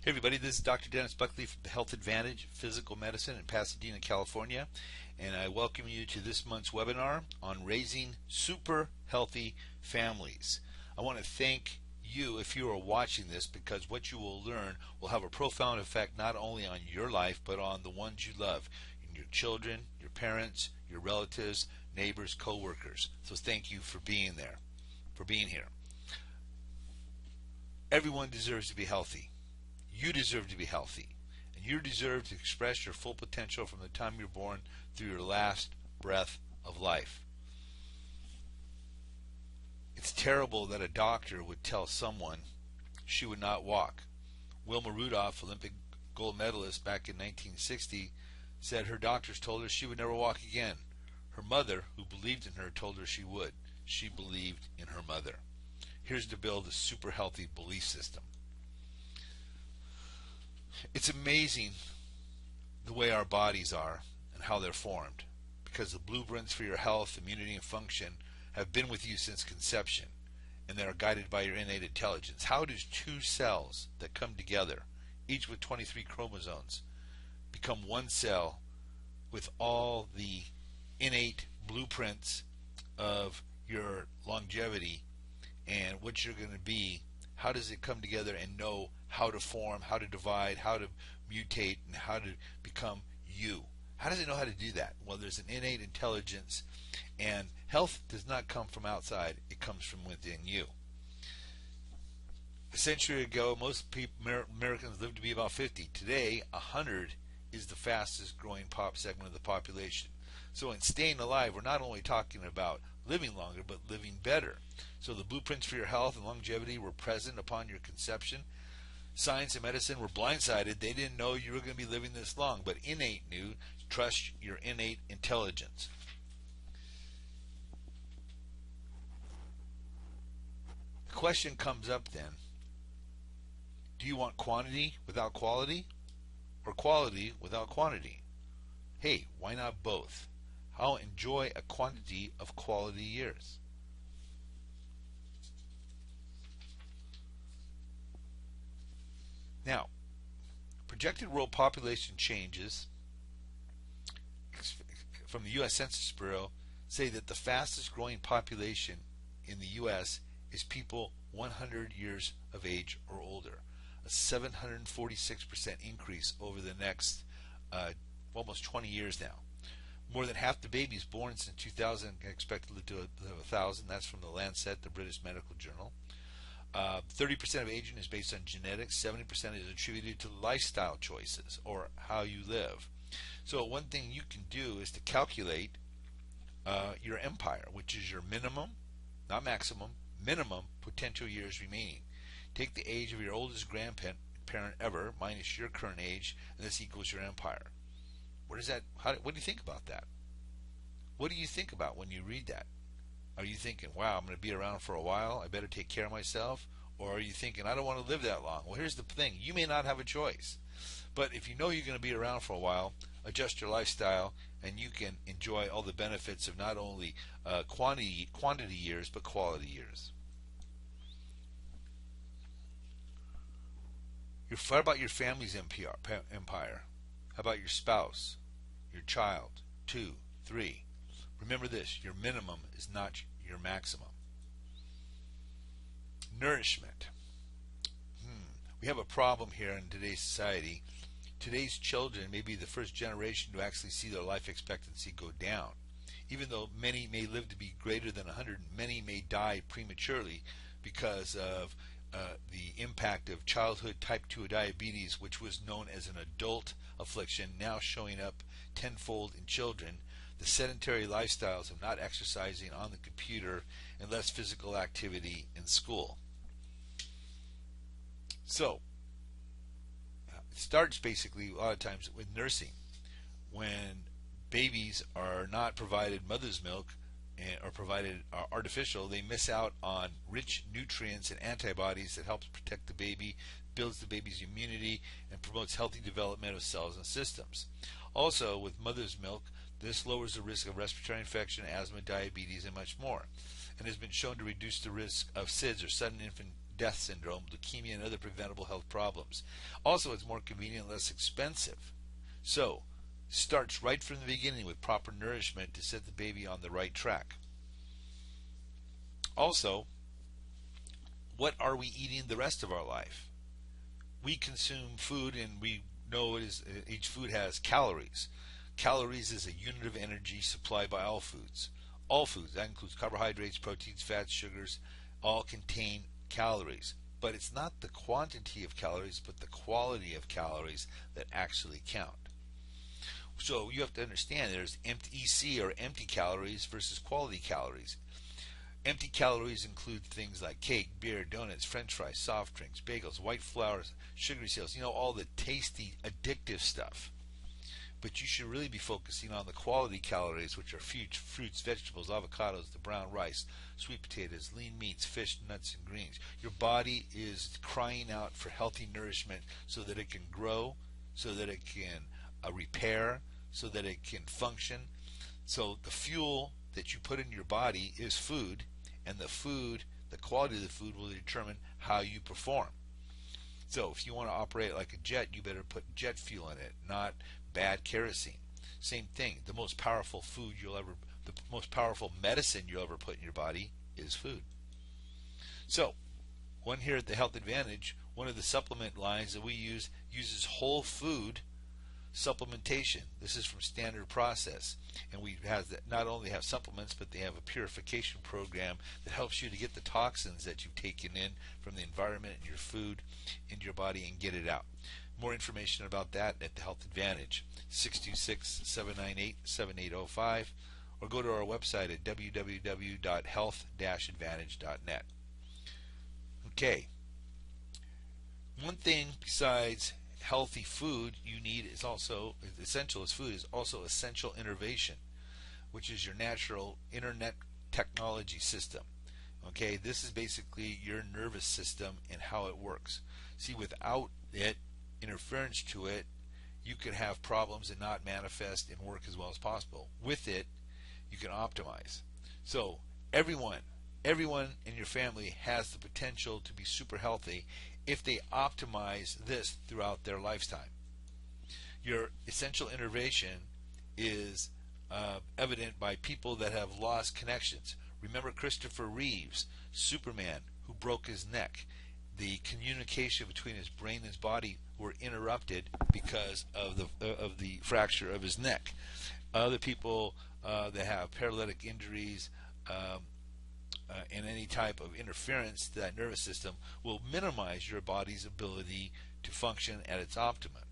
Hey everybody, this is Dr. Dennis Buckley from the Health Advantage Physical Medicine in Pasadena, California, and I welcome you to this month's webinar on raising super healthy families. I want to thank you if you are watching this because what you will learn will have a profound effect not only on your life but on the ones you love, your children, your parents, your relatives, neighbors, co-workers. So thank you for being there, for being here. Everyone deserves to be healthy. You deserve to be healthy, and you deserve to express your full potential from the time you're born through your last breath of life. It's terrible that a doctor would tell someone she would not walk. Wilma Rudolph, Olympic gold medalist back in 1960, said her doctors told her she would never walk again. Her mother, who believed in her, told her she would. She believed in her mother. Here's to build a super healthy belief system. It's amazing the way our bodies are and how they're formed, because the blueprints for your health, immunity, and function have been with you since conception, and they are guided by your innate intelligence. How does two cells that come together, each with 23 chromosomes, become one cell with all the innate blueprints of your longevity and what you're going to be? How does it come together and know how to form, how to divide, how to mutate, and how to become you? How does it know how to do that? Well, there's an innate intelligence, and health does not come from outside. It comes from within you. A century ago, most Americans lived to be about 50. Today, 100 is the fastest growing segment of the population. So in staying alive, we're not only talking about living longer, but living better. So the blueprints for your health and longevity were present upon your conception. Science and medicine were blindsided. They didn't know you were going to be living this long, but innate knew. Trust your innate intelligence. The question comes up then, do you want quantity without quality, or quality without quantity? Hey, why not both? How enjoy a quantity of quality years? Now, projected world population changes from the U.S. Census Bureau say that the fastest growing population in the U.S. is people 100 years of age or older, a 746% increase over the next almost 20 years now. More than half the babies born since 2000 are expected to live to 1,000. That's from the Lancet, the British Medical Journal. 30% of aging is based on genetics. 70% is attributed to lifestyle choices or how you live. So one thing you can do is to calculate your empire, which is your minimum, not maximum, minimum potential years remaining. Take the age of your oldest grandparent ever minus your current age, and this equals your empire. What do you think about that? What do you think about when you read that? Are you thinking, wow, I'm going to be around for a while, I better take care of myself? Or are you thinking, I don't want to live that long? Well, here's the thing. You may not have a choice. But if you know you're going to be around for a while, adjust your lifestyle, and you can enjoy all the benefits of not only quantity years, but quality years. What about your family's empire? How about your spouse, your child, 2, 3? Remember this, your minimum is not your maximum. Nourishment. We have a problem here in today's society. Today's children may be the first generation to actually see their life expectancy go down. Even though many may live to be greater than 100, many may die prematurely because of the impact of childhood type 2 diabetes, which was known as an adult affliction, now showing up tenfold in children. The sedentary lifestyles of not exercising, on the computer, and less physical activity in school. So, it starts basically a lot of times with nursing. When babies are not provided mother's milk or provided artificial, they miss out on rich nutrients and antibodies that helps protect the baby, builds the baby's immunity, and promotes healthy development of cells and systems. Also, with mother's milk, this lowers the risk of respiratory infection, asthma, diabetes, and much more, and has been shown to reduce the risk of SIDS, or sudden infant death syndrome, leukemia, and other preventable health problems. Also, it's more convenient and less expensive. So, starts right from the beginning with proper nourishment to set the baby on the right track. Also, what are we eating the rest of our life? We consume food, and we know each food has calories. Calories is a unit of energy supplied by all foods. All foods, that includes carbohydrates, proteins, fats, sugars, all contain calories. But it's not the quantity of calories, but the quality of calories that actually count. So you have to understand there's EC, or empty calories, versus quality calories. Empty calories include things like cake, beer, donuts, french fries, soft drinks, bagels, white flours, sugary cereals, all the tasty, addictive stuff. But you should really be focusing on the quality calories, which are fruits, vegetables, avocados, the brown rice, sweet potatoes, lean meats, fish, nuts, and greens. Your body is crying out for healthy nourishment so that it can grow, so that it can repair, so that it can function. So the fuel that you put in your body is food, and the quality of the food will determine how you perform. So if you want to operate like a jet, you better put jet fuel in it, not bad kerosene. Same thing, the most powerful medicine you'll ever put in your body is food. So, one here at the Health Advantage, one of the supplement lines that we use uses whole food supplementation. This is from Standard Process, and we have that not only have supplements, but they have a purification program that helps you to get the toxins that you've taken in from the environment and your food into your body and get it out. More information about that at the Health Advantage, 626-798-7805, or go to our website at www.health-advantage.net. Okay, one thing besides healthy food you need is also essential as food is also essential innervation, which is your natural internet technology system. Okay, this is basically your nervous system and how it works. See, without it, interference to it, you could have problems and not manifest and work as well as possible. With it, you can optimize. So everyone in your family has the potential to be super healthy if they optimize this throughout their lifetime. Your essential innervation is evident by people that have lost connections. Remember Christopher Reeves, Superman, who broke his neck. The communication between his brain and his body were interrupted because of the fracture of his neck. Other people that have paralytic injuries and any type of interference to that nervous system will minimize your body's ability to function at its optimum.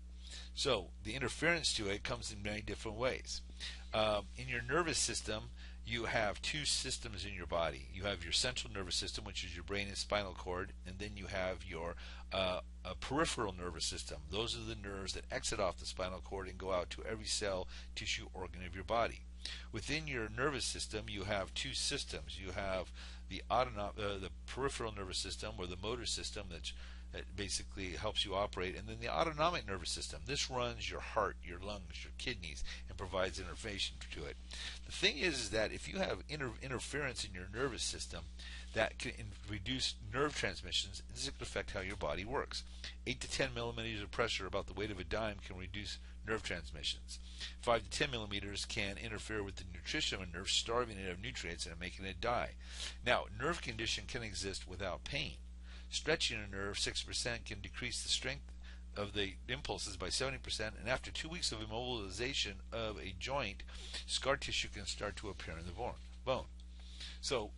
So the interference to it comes in many different ways. In your nervous system, you have two systems in your body. You have your central nervous system, which is your brain and spinal cord, and then you have your peripheral nervous system. Those are the nerves that exit off the spinal cord and go out to every cell, tissue, organ of your body. Within your nervous system, you have two systems. You have the peripheral nervous system, or the motor system that basically helps you operate, and then the autonomic nervous system. This runs your heart, your lungs, your kidneys, and provides information to it. The thing is that if you have interference in your nervous system, that can reduce nerve transmissions. This can affect how your body works. 8 to 10 millimeters of pressure, about the weight of a dime, can reduce nerve transmissions. 5 to 10 millimeters can interfere with the nutrition of a nerve, starving it of nutrients and making it die. Now, nerve condition can exist without pain. Stretching a nerve 6% can decrease the strength of the impulses by 70%, and after 2 weeks of immobilization of a joint, scar tissue can start to appear in the bone. So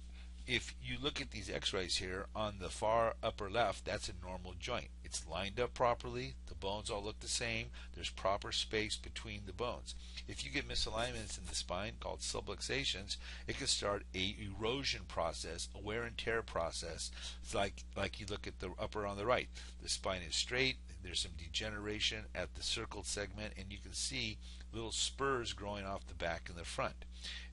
if you look at these x-rays here on the far upper left, that's a normal joint. It's lined up properly, the bones all look the same, there's proper space between the bones. If you get misalignments in the spine called subluxations, it can start a erosion process, a wear and tear process. It's like you look at the upper on the right. The spine is straight, there's some degeneration at the circled segment, and you can see little spurs growing off the back and the front.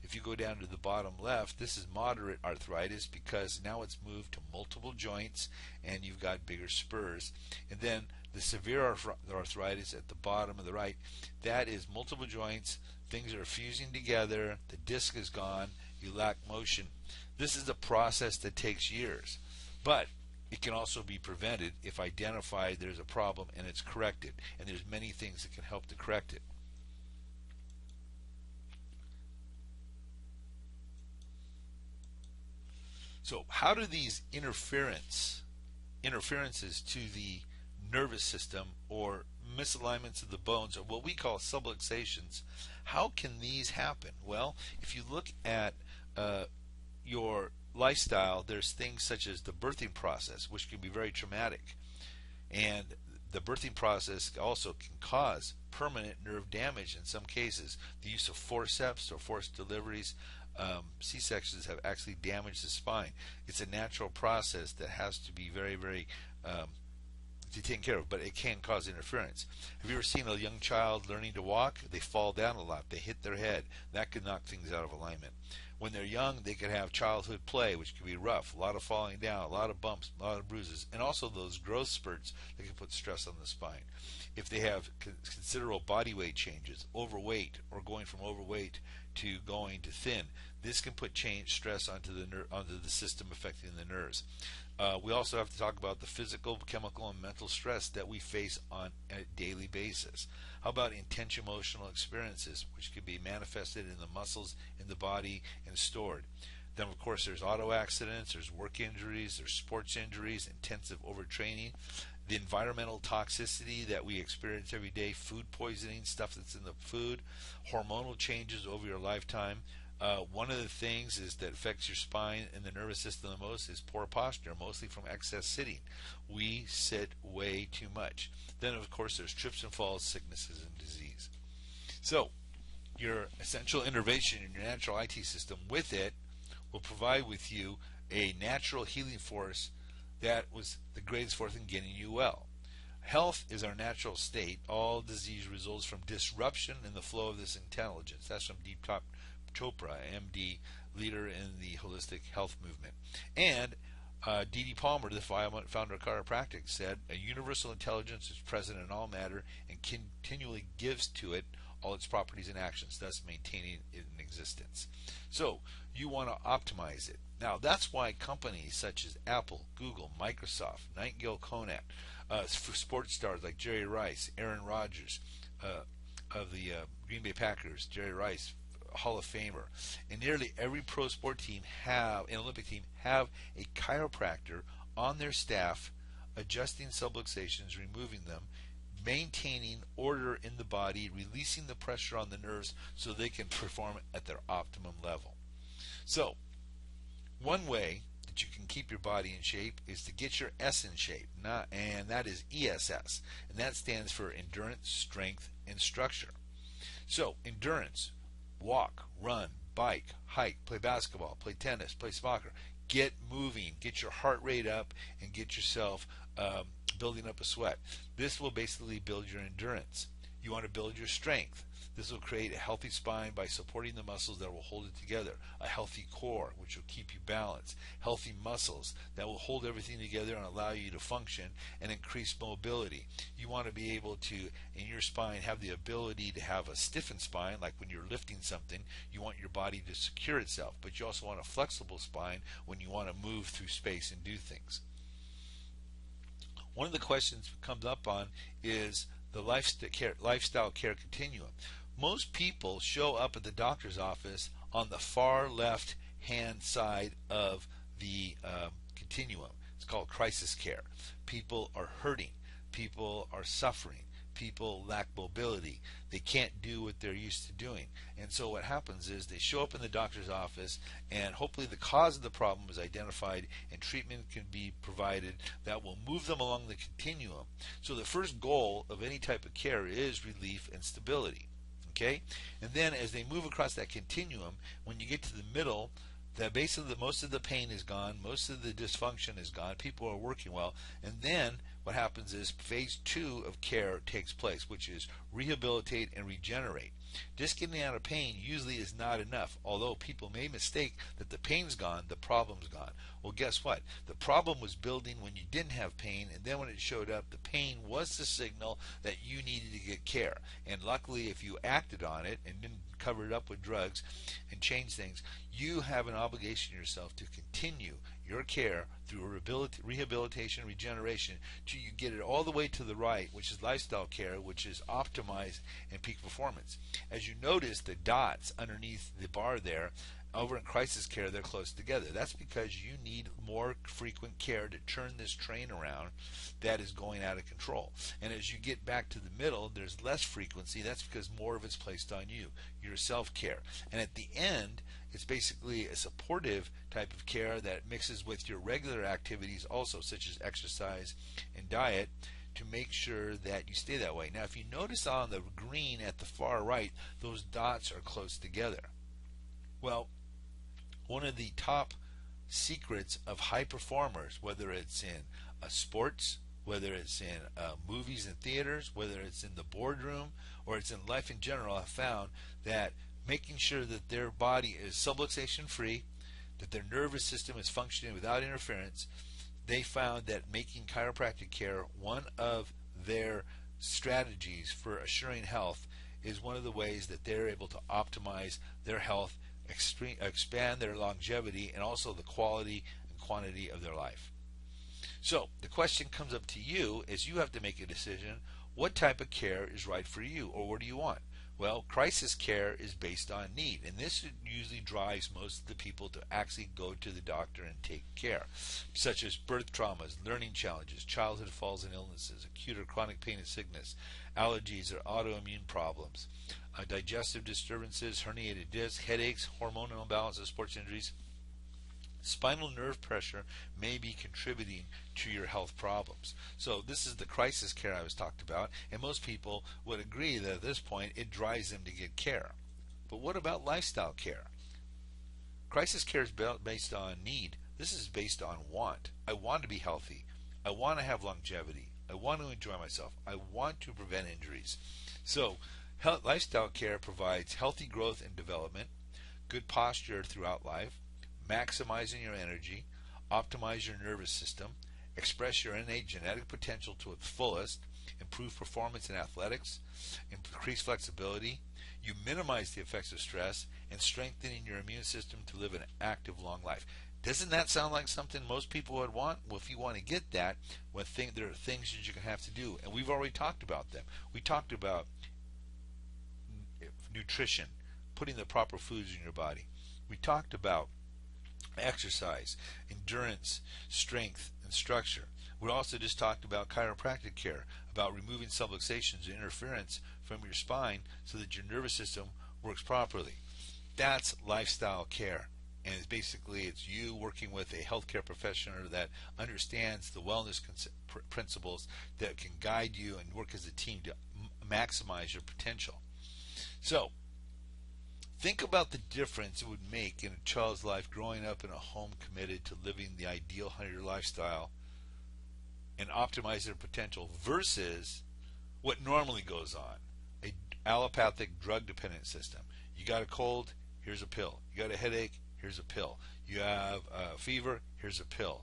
If you go down to the bottom left, this is moderate arthritis because now it's moved to multiple joints and you've got bigger spurs. And then the severe arthritis at the bottom of the right, that is multiple joints, things are fusing together, the disc is gone, you lack motion. This is a process that takes years. But It can also be prevented if identified there's a problem and it's corrected. And there's many things that can help to correct it. So how do these interferences to the nervous system or misalignments of the bones, or what we call subluxations, how can these happen? Well, if you look at your lifestyle, there's things such as the birthing process, which can be very traumatic. And the birthing process also can cause permanent nerve damage in some cases. The use of forceps or forced deliveries, C-sections have actually damaged the spine. It's a natural process that has to be very, very taken care of, but it can cause interference. Have you ever seen a young child learning to walk? They fall down a lot. They hit their head. That could knock things out of alignment. When they're young, they could have childhood play, which can be rough, a lot of falling down, a lot of bumps, a lot of bruises, and also those growth spurts that can put stress on the spine. If they have considerable body weight changes, overweight, or going from overweight to going to thin, this can put stress onto the system, affecting the nerves. We also have to talk about the physical, chemical, and mental stress that we face on a daily basis. How about intense emotional experiences, which can be manifested in the muscles in the body and stored? Then, of course, there's auto accidents, there's work injuries, there's sports injuries, intensive overtraining, the environmental toxicity that we experience every day, food poisoning, stuff that's in the food, hormonal changes over your lifetime. One of the things is that affects your spine and the nervous system the most is poor posture, mostly from excess sitting. We sit way too much. Then, of course, there's trips and falls, sicknesses, and disease. So, your essential innervation in your natural IT system, with it, will provide with you a natural healing force that was the greatest force in getting you well. Health is our natural state. All disease results from disruption in the flow of this intelligence. That's from Deepak Chopra, MD, leader in the holistic health movement. And D.D. Palmer, the founder of chiropractic, said a universal intelligence is present in all matter and continually gives to it all its properties and actions, thus maintaining it in existence. So you want to optimize it. Now that's why companies such as Apple, Google, Microsoft, Nightingale Conant, for sports stars like Jerry Rice, Aaron Rodgers of the Green Bay Packers, Jerry Rice, Hall of Famer, and nearly every pro sport team and Olympic team have a chiropractor on their staff, adjusting subluxations, removing them, maintaining order in the body, releasing the pressure on the nerves so they can perform at their optimum level. So, one way that you can keep your body in shape is to get your S in shape, and that is ESS, and that stands for endurance, strength, and structure. So, endurance: walk, run, bike, hike, play basketball, play tennis, play soccer. Get moving, get your heart rate up, and get yourself building up a sweat. This will basically build your endurance. You want to build your strength. This will create a healthy spine by supporting the muscles that will hold it together. A healthy core, which will keep you balanced. Healthy muscles that will hold everything together and allow you to function and increase mobility. You want to be able to, in your spine, have the ability to have a stiffened spine, like when you're lifting something. You want your body to secure itself, but you also want a flexible spine when you want to move through space and do things. One of the questions that comes up on is the lifestyle care continuum. Most people show up at the doctor's office on the far left hand side of the continuum. It's called crisis care. People are hurting. People are suffering. People lack mobility. They can't do what they're used to doing. And so what happens is they show up in the doctor's office, and hopefully the cause of the problem is identified and treatment can be provided that will move them along the continuum. So the first goal of any type of care is relief and stability. Okay? And then as they move across that continuum, when you get to the middle, that basically most of the pain is gone, most of the dysfunction is gone, people are working well, and then what happens is phase 2 of care takes place, which is rehabilitate and regenerate. Just getting out of pain usually is not enough, although people may mistake that the pain's gone, the problem's gone. Well, guess what? The problem was building when you didn't have pain, and then when it showed up, the pain was the signal that you needed to get care. And luckily, if you acted on it and didn't cover it up with drugs and change things, you have an obligation to yourself to continue your care through rehabilitation, regeneration, till you get it all the way to the right, which is lifestyle care, which is optimized and peak performance. As you notice, the dots underneath the bar there, over in crisis care, they're close together. That's because you need more frequent care to turn this train around that is going out of control. And as you get back to the middle, there's less frequency. That's because more of it's placed on you, your self-care. And at the end, it's basically a supportive type of care that mixes with your regular activities also, such as exercise and diet, to make sure that you stay that way. Now, if you notice on the green at the far right, those dots are close together. Well, one of the top secrets of high performers, whether it's in sports, whether it's in movies and theaters, whether it's in the boardroom, or it's in life in general, have found that making sure that their body is subluxation free, that their nervous system is functioning without interference, they found that making chiropractic care one of their strategies for assuring health is one of the ways that they're able to optimize their health, expand their longevity, and also the quality and quantity of their life. So the question comes up to you as you have to make a decision. What type of care is right for you, or what do you want? Well, crisis care is based on need, and this usually drives most of the people to actually go to the doctor and take care, such as birth traumas, learning challenges, childhood falls and illnesses, acute or chronic pain and sickness, allergies or autoimmune problems, digestive disturbances, herniated discs, headaches, hormonal imbalances, sports injuries. Spinal nerve pressure may be contributing to your health problems. So this is the crisis care I was talked about, and most people would agree that at this point it drives them to get care. But what about lifestyle care? Crisis care is based on need. This is based on want. I want to be healthy. I want to have longevity. I want to enjoy myself. I want to prevent injuries. So lifestyle care provides healthy growth and development, good posture throughout life, maximizing your energy, optimize your nervous system, express your innate genetic potential to its fullest, improve performance in athletics, increase flexibility. You minimize the effects of stress, and strengthening your immune system to live an active, long life. Doesn't that sound like something most people would want? Well, if you want to get that, there are things that you're going to have to do, and we've already talked about them. We talked about nutrition, putting the proper foods in your body. We talked about exercise, endurance, strength, and structure. We also just talked about chiropractic care, about removing subluxations and interference from your spine so that your nervous system works properly. That's lifestyle care. And it's you working with a healthcare professional that understands the wellness principles that can guide you and work as a team to maximize your potential. So, think about the difference it would make in a child's life growing up in a home committed to living the ideal hunter lifestyle and optimize their potential versus what normally goes on, a allopathic drug-dependent system. You got a cold, here's a pill. You got a headache, here's a pill. You have a fever, here's a pill.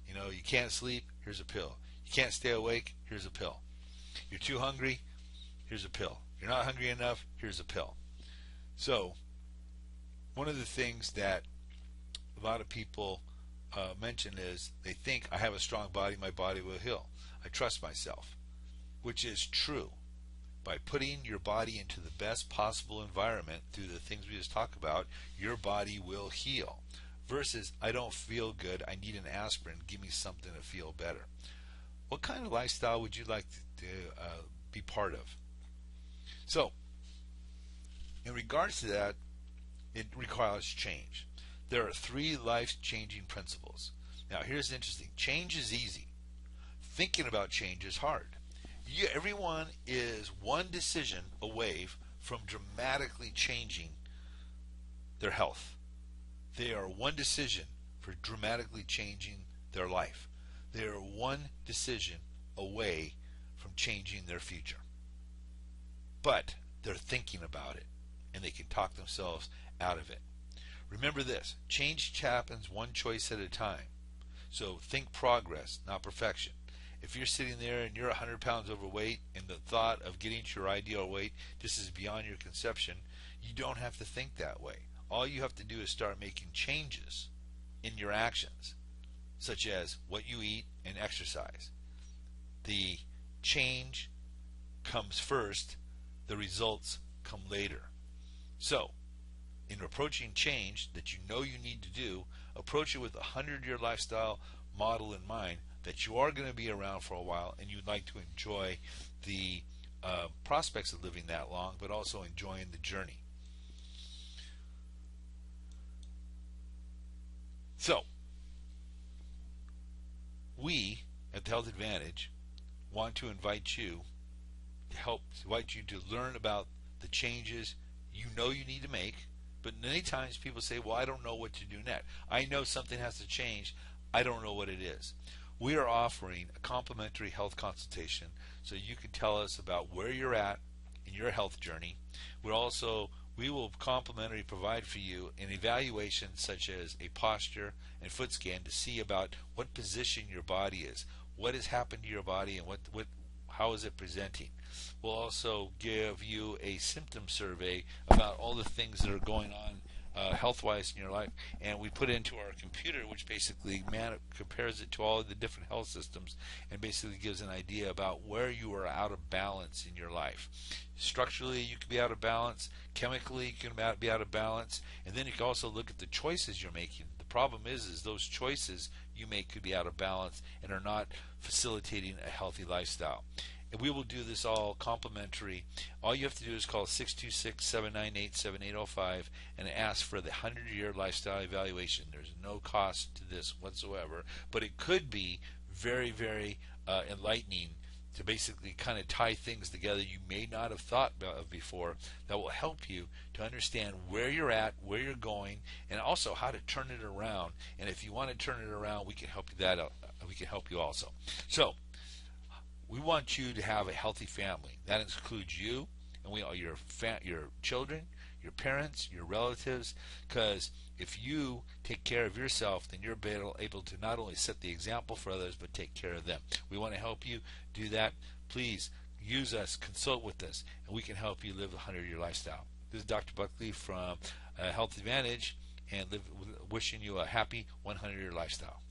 You can't sleep, here's a pill. You can't stay awake, here's a pill. You're too hungry, here's a pill. You're not hungry enough, here's a pill. So, one of the things that a lot of people mention is they think, I have a strong body, my body will heal. I trust myself, which is true. By putting your body into the best possible environment through the things we just talked about, your body will heal. Versus, I don't feel good, I need an aspirin, give me something to feel better. What kind of lifestyle would you like to be part of? So, in regards to that, it requires change. There are 3 life-changing principles. Now, here's interesting. Change is easy. Thinking about change is hard. Everyone is one decision away from dramatically changing their health. They are one decision for dramatically changing their life. They are one decision away from changing their future. But they're thinking about it, and they can talk themselves out of it. Remember this, change happens one choice at a time. So think progress, not perfection. If you're sitting there and you're 100 pounds overweight and the thought of getting to your ideal weight, this is beyond your conception, you don't have to think that way. All you have to do is start making changes in your actions. such as what you eat and exercise. The change comes first, the results come later. So, in approaching change that you know you need to do, approach it with a 100-year lifestyle model in mind that you are going to be around for a while and you'd like to enjoy the prospects of living that long, but also enjoying the journey. So, we at the Health Advantage want to invite you to learn about the changes you know you need to make. But many times people say, well, I don't know what to do next. I know something has to change. I don't know what it is. We are offering a complimentary health consultation so you can tell us about where you're at in your health journey. We will complimentary provide for you an evaluation such as a posture and foot scan to see about what position your body is, what has happened to your body, and how is it presenting. We'll also give you a symptom survey about all the things that are going on health-wise in your life, and we put it into our computer, which basically compares it to all of the different health systems and basically gives an idea about where you are out of balance in your life. Structurally, you can be out of balance. Chemically, you can be out of balance. And then you can also look at the choices you're making. The problem is those choices you make could be out of balance and are not facilitating a healthy lifestyle. And we will do this all complimentary. All you have to do is call 626-798-7805 and ask for the 100-year lifestyle evaluation. There's no cost to this whatsoever, but it could be very, very enlightening to basically kind of tie things together you may not have thought of before, that will help you to understand where you're at, where you're going, and also how to turn it around. And if you want to turn it around, we can help you we can help you also. So we want you to have a healthy family. That includes you and your children, your parents, your relatives, because if you take care of yourself, then you're able to not only set the example for others, but take care of them. We want to help you do that. Please use us, consult with us, and we can help you live a 100-year lifestyle. This is Dr. Buckley from Health Advantage, and wishing you a happy 100-year lifestyle.